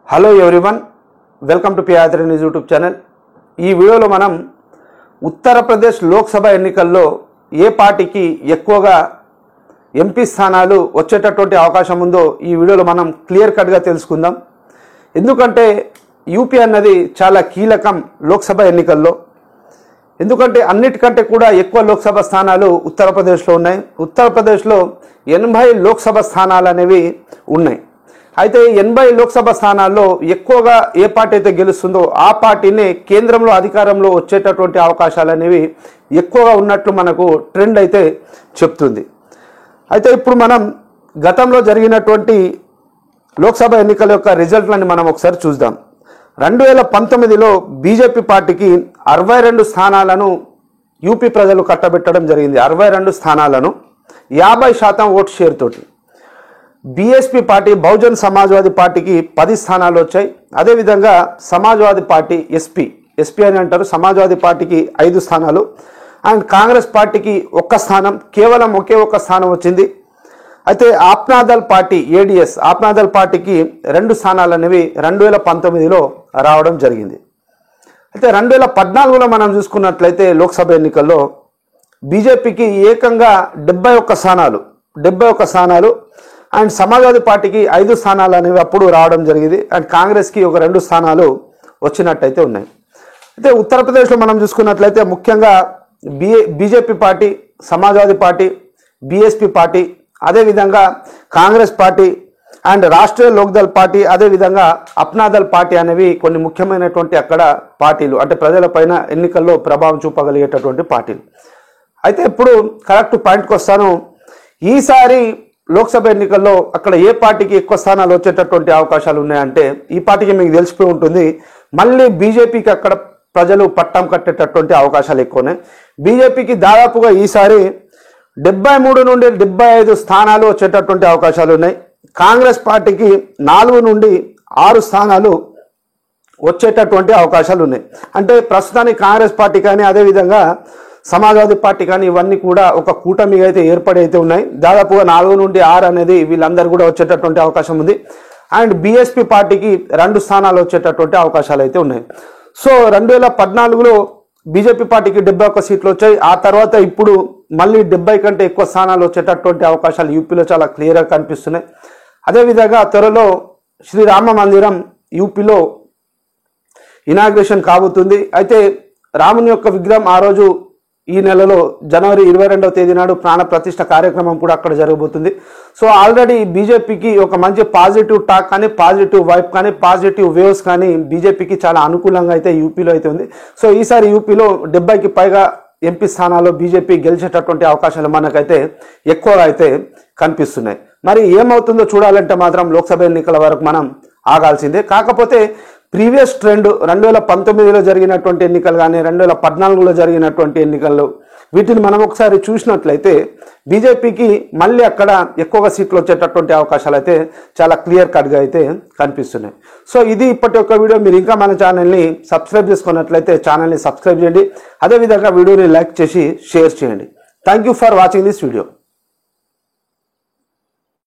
Hello everyone, welcome to పియాత్రి news YouTube channel. ఈ వీడియోలో మనం ఉత్తరప్రదేశ్ లోక్సభ ఎన్నికల్లో ఏ పార్టీకి ఎక్కువగా ఎంపీ స్థానాలు వచ్చేటటువంటి అవకాశం ఉందో ఈ వీడియోలో మనం క్లియర్ కట్గా తెలుసుకుందాం. ఎందుకంటే యూపీ అన్నది చాలా కీలకం లోక్సభ ఎన్నికల్లో. ఎందుకంటే అన్నిటికంటే కూడా ఎక్కువ లోక్సభ స్థానాలు ఉత్తరప్రదేశ్లో ఉన్నాయి. ఉత్తరప్రదేశ్లో 80 లోక్సభ స్థానాలు అనేవి ఉన్నాయి. అయితే 80 లోక్సభ స్థానాల్లో ఎక్కువగా ఏ పార్టీ అయితే గెలుస్తుందో ఆ పార్టీనే కేంద్రంలో అధికారంలో వచ్చేటటువంటి అవకాశాలు అనేవి ఎక్కువగా ఉన్నట్లు మనకు ట్రెండ్ అయితే చెప్తుంది. అయితే ఇప్పుడు మనం గతంలో జరిగినటువంటి లోక్సభ ఎన్నికల యొక్క రిజల్ట్లని మనం ఒకసారి చూద్దాం. 2019లో బీజేపీ పార్టీకి 62 స్థానాలను యూపీ ప్రజలు కట్టబెట్టడం జరిగింది. 62 స్థానాలను 50% ఓటు షేర్ తోటి. బీఎస్పీ పార్టీ బహుజన్ సమాజ్వాదీ పార్టీకి 10 స్థానాలు వచ్చాయి. అదేవిధంగా సమాజ్వాదీ పార్టీ ఎస్పీ అని అంటారు, సమాజ్వాదీ పార్టీకి 5 స్థానాలు అండ్ కాంగ్రెస్ పార్టీకి 1 స్థానం, కేవలం ఒకే 1 స్థానం వచ్చింది. అయితే ఆప్నాదల్ పార్టీ ఏడిఎస్ ఆప్నాదల్ పార్టీకి 2 స్థానాలు అనేవి 2019లో రావడం జరిగింది. అయితే 2014లో మనం చూసుకున్నట్లయితే లోక్సభ ఎన్నికల్లో బీజేపీకి ఏకంగా 71 స్థానాలు అండ్ సమాజ్వాదీ పార్టీకి 5 స్థానాలు అనేవి అప్పుడు రావడం జరిగింది అండ్ కాంగ్రెస్కి ఒక 2 స్థానాలు వచ్చినట్టయితే ఉన్నాయి. అయితే ఉత్తరప్రదేశ్లో మనం చూసుకున్నట్లయితే ముఖ్యంగా BJP party, Samajwadi party, BSP party, అదేవిధంగా Congress party and Rashtriya Lok Dal party, అదేవిధంగా అప్నాదల్ పార్టీ అనేవి కొన్ని ముఖ్యమైనటువంటి అక్కడ పార్టీలు, అంటే ప్రజలపైన ఎన్నికల్లో ప్రభావం చూపగలిగేటటువంటి పార్టీలు. అయితే ఇప్పుడు కరెక్ట్ పాయింట్కి వస్తాను. ఈసారి లోక్సభ ఎన్నికల్లో అక్కడ ఏ పార్టీకి ఎక్కువ స్థానాలు వచ్చేటటువంటి అవకాశాలు ఉన్నాయంటే ఈ పార్టీకి మీకు తెలిసిపోయి ఉంటుంది. మళ్ళీ బీజేపీకి అక్కడ ప్రజలు పట్టం కట్టేటటువంటి అవకాశాలు ఎక్కువనే. బీజేపీకి దాదాపుగా ఈసారి 73 నుండి 75 స్థానాలు వచ్చేటటువంటి అవకాశాలు ఉన్నాయి. కాంగ్రెస్ పార్టీకి 4 నుండి 6 స్థానాలు వచ్చేటటువంటి అవకాశాలు ఉన్నాయి. అంటే ప్రస్తుతానికి కాంగ్రెస్ పార్టీ కానీ అదేవిధంగా సమాజ్వాదీ పార్టీ కానీ ఇవన్నీ కూడా ఒక కూటమిగా అయితే ఏర్పడి అయితే ఉన్నాయి. దాదాపుగా 4 నుండి 6 అనేది వీళ్ళందరూ కూడా వచ్చేటటువంటి అవకాశం ఉంది. అండ్ బీఎస్పీ పార్టీకి 2 స్థానాలు వచ్చేటటువంటి అవకాశాలు అయితే ఉన్నాయి. సో 2014లో బీజేపీ పార్టీకి 71 సీట్లు వచ్చాయి. ఆ తర్వాత ఇప్పుడు మళ్ళీ 70 కంటే ఎక్కువ స్థానాలు వచ్చేటటువంటి అవకాశాలు యూపీలో చాలా క్లియర్గా కనిపిస్తున్నాయి. అదేవిధంగా త్వరలో శ్రీరామ మందిరం యూపీలో ఇనాగ్రేషన్ కాబోతుంది. అయితే రాముని యొక్క విగ్రహం ఆ రోజు ఈ నెలలో జనవరి 22వ తేదీ నాడు ప్రాణ ప్రతిష్ఠ కార్యక్రమం కూడా అక్కడ జరగబోతుంది. సో ఆల్రెడీ బీజేపీకి ఒక మంచి పాజిటివ్ టాక్ కానీ, పాజిటివ్ వైబ్ కానీ, పాజిటివ్ వేవ్స్ కానీ బీజేపీకి చాలా అనుకూలంగా అయితే యూపీలో అయితే ఉంది. సో ఈసారి యూపీలో 70కి పైగా ఎంపీ స్థానాల్లో బీజేపీ గెలిచేటటువంటి అవకాశాలు మనకైతే ఎక్కువగా అయితే కనిపిస్తున్నాయి. మరి ఏమవుతుందో చూడాలంటే మాత్రం లోక్సభ ఎన్నికల వరకు మనం ఆగాల్సిందే. కాకపోతే ప్రీవియస్ ట్రెండ్ 2019లో జరిగినటువంటి ఎన్నికలు కానీ 2014లో జరిగినటువంటి ఎన్నికల్లో వీటిని మనం ఒకసారి చూసినట్లయితే బీజేపీకి మళ్ళీ అక్కడ ఎక్కువగా సీట్లు వచ్చేటటువంటి అవకాశాలు అయితే చాలా క్లియర్ కట్గా అయితే కనిపిస్తున్నాయి. సో ఇది ఇప్పటి యొక్క వీడియో. మీరు ఇంకా మన ఛానల్ని సబ్స్క్రైబ్ చేసుకున్నట్లయితే ఛానల్ని సబ్స్క్రైబ్ చేయండి. అదేవిధంగా వీడియోని లైక్ చేసి షేర్ చేయండి. Thank you for watching this video.